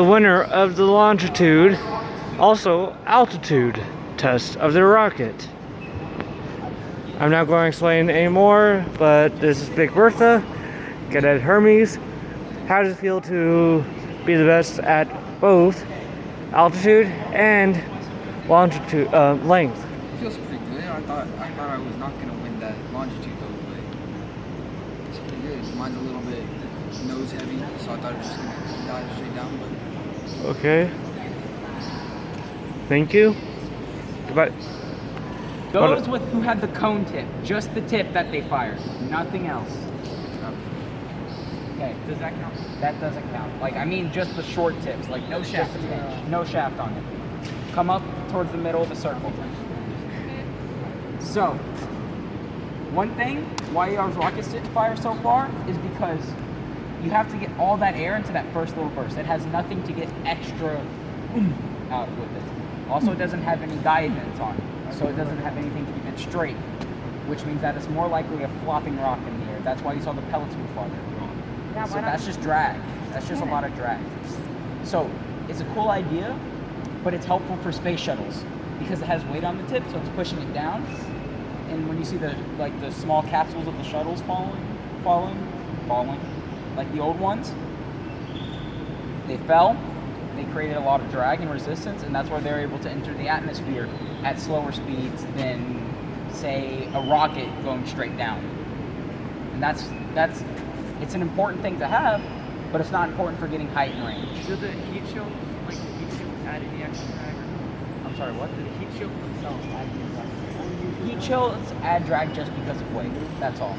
the winner of the longitude, also altitude test of their rocket. I'm not going to explain anymore, but this is Big Bertha, Cadet Hermes. How does it feel to be the best at both altitude and longitude length? It feels pretty good. I thought I was not gonna win that longitude though, but it's pretty good. Mine's a little bit nose heavy, so I thought it was just gonna dive straight down, but Okay. Thank you. Goodbye. Those with who had the cone tip, just the tip that they fired, nothing else. Okay, does that count? That doesn't count. Like, I mean just the short tips, like no shaft, no shaft on it. Come up towards the middle of the circle. So, one thing why our rockets didn't fire so far is because you have to get all that air into that first little burst. It has nothing to get extra out with it. Also, it doesn't have any guidance on it, so it doesn't have anything to keep it straight, which means that it's more likely a flopping rock in the air. That's why you saw the pellets move farther. So that's just drag. That's just a lot of drag. So it's a cool idea, but it's helpful for space shuttles because it has weight on the tip, so it's pushing it down. And when you see the small capsules of the shuttles falling, like the old ones, they fell. They created a lot of drag and resistance, and that's why they're able to enter the atmosphere at slower speeds than, say, a rocket going straight down. And that's it's an important thing to have, but it's not important for getting height and range. Do the heat shield, like the heat shield, add any extra drag? I'm sorry, what? Do the heat shield themselves add any drag? Heat shields add drag just because of weight. That's all.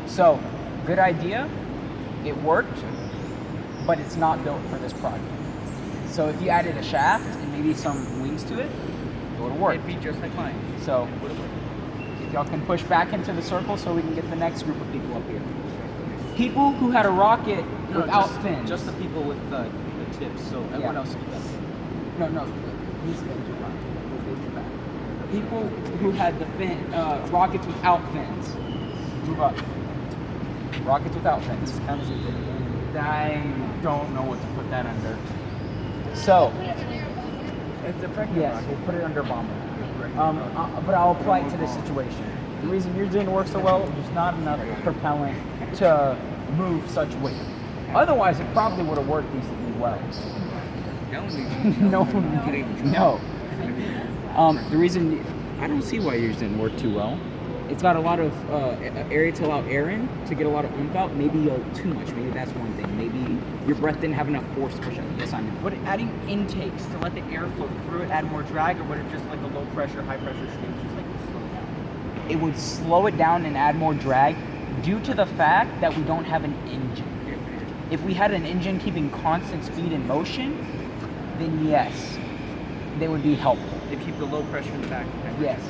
So, good idea. It worked, but it's not built for this project. So if you added a shaft and maybe some wings to it, it would work. It'd be just like mine. So, if y'all can push back into the circle so we can get the next group of people up here. People who had a rocket without fins. Just the people with the tips, so everyone else can go. No. These fins are fine. We'll get back. People who had the rockets without fins. Move up. Rockets without fins. I don't know what to put that under. So, It's a pregnant yes, rocket. we'll put it under bomber. But I'll apply it to this situation. The reason yours didn't work so well, there's not enough propellant to move such weight. Otherwise, it probably would have worked decently well. No. The reason I don't see why yours didn't work too well. It's got a lot of area to allow air in to get a lot of oomph out. Maybe too much. Maybe that's one thing. Maybe your breath didn't have enough force to push it. Yes, I know. Would adding intakes to let the air flow through it add more drag, or would it just like a low pressure, high pressure streams just like slow it down? It would slow it down and add more drag due to the fact that we don't have an engine. If we had an engine keeping constant speed and motion, then yes, they would be helpful. They keep the low pressure in the back. Yes.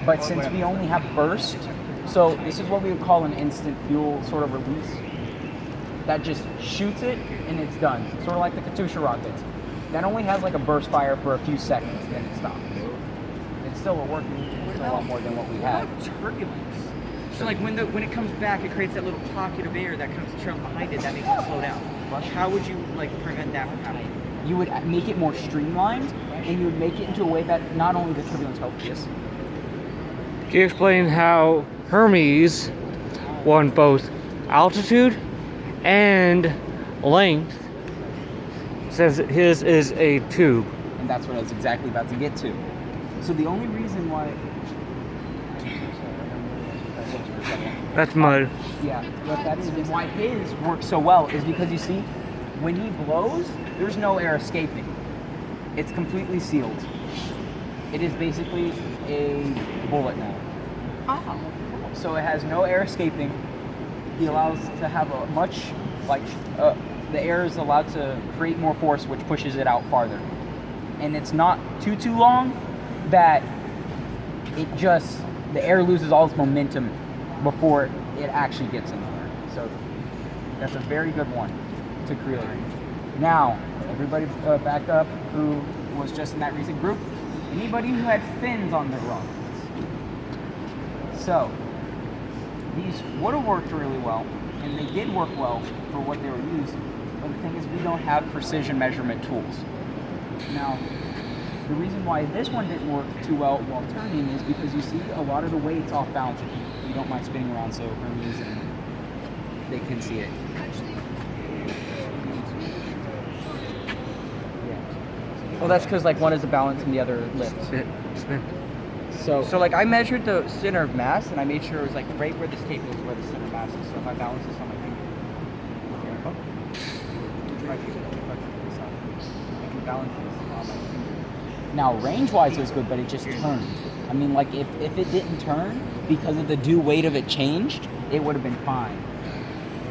But since we only have burst, so this is what we would call an instant fuel sort of release. That just shoots it and it's done. Sort of like the Katusha rockets. That only has like a burst fire for a few seconds, then it stops. It's still a working, it's still a lot more than what we have. Turbulence. So like when it comes back, it creates that little pocket of air that comes trails behind it that makes it slow down. How would you like prevent that from happening? You would make it more streamlined, and you would make it into a way that not only the turbulence helps us. Can you explain how Hermes won both altitude and length, since his is a tube? And that's what I was exactly about to get to. So the only reason why... That's mud. Yeah, but that's why his works so well is because you see, when he blows, there's no air escaping. It's completely sealed. It is basically a bullet now. So it has no air escaping. He allows to have a much, the air is allowed to create more force, which pushes it out farther. And it's not too long that the air loses all its momentum before it actually gets in there. So that's a very good one to create. Now, everybody back up who was just in that recent group. Anybody who had fins on their rockets. So, these would have worked really well, and they did work well for what they were used, But the thing is, we don't have precision measurement tools. Now, the reason why this one didn't work too well while turning is because you see a lot of the weight's off balance if you don't mind spinning around so Hermes and they can see it. Well, that's because like one is a balance and the other lifts. Spin. So like I measured the center of mass and I made sure it was like right where this tape is where the center of mass is. So if I balance this on my finger, I can balance this on my finger. Now range-wise it was good, but it just turned. I mean, like if it didn't turn because of the due weight of it changed, it would have been fine.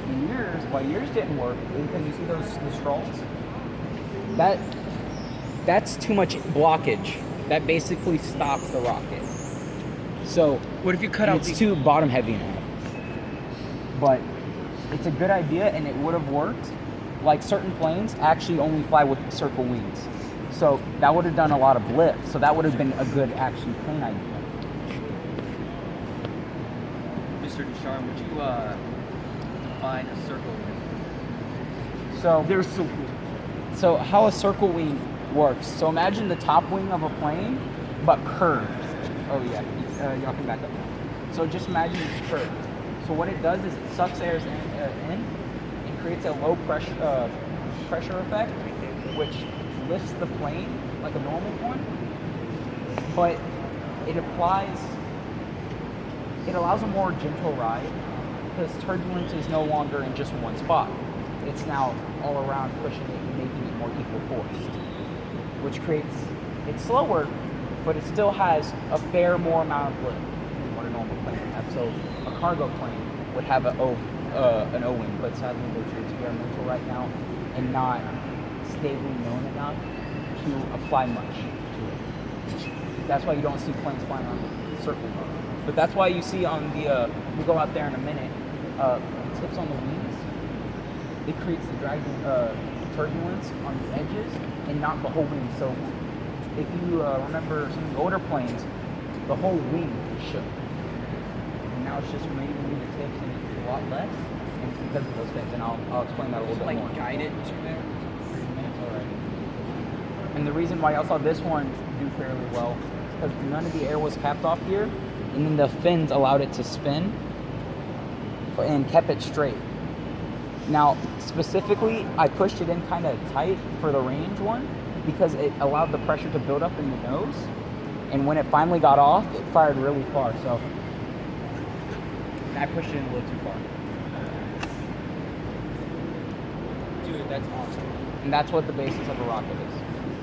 And yours, why yours didn't work is because you see the straws? That's too much blockage. That basically stops the rocket. So What if you cut out it's too bottom heavy now. But it's a good idea and it would have worked. Like certain planes actually only fly with circle wings. So that would have done a lot of lift. So that would have been a good actually plane idea. Mr. Ducharme, would you define a circle wing? So They're so cool. So how a circle wing works. So imagine the top wing of a plane, but curved. Oh yeah, y'all can back up now. So just imagine it's curved. So what it does is it sucks air in and creates a low pressure effect, which lifts the plane like a normal one, but it allows a more gentle ride because turbulence is no longer in just one spot. It's now all around pushing it and making it more equal force, which creates, it's slower, but it still has a fair more amount of lift than what a normal plane would have. So a cargo plane would have an O-wing, but sadly those are experimental right now and not stably known enough to apply much to it. That's why you don't see planes flying on the circle mode. But that's why you see on the, we'll go out there in a minute, tips on the wings, it creates the dragging turbulence on the edges and not the whole wing. So if you remember some of the older planes, the whole wing shook. And now it's just mainly the tips and it's a lot less. And it's because of those things. And I'll explain that a little bit more. Like guide it to there? 3 minutes already. And the reason why I saw this one do fairly well is because none of the air was capped off here. And then the fins allowed it to spin and kept it straight. Now, specifically, I pushed it in kind of tight for the range one because it allowed the pressure to build up in the nose. And when it finally got off, it fired really far. So I pushed it in a little too far. Dude, that's awesome. And that's what the basis of a rocket is.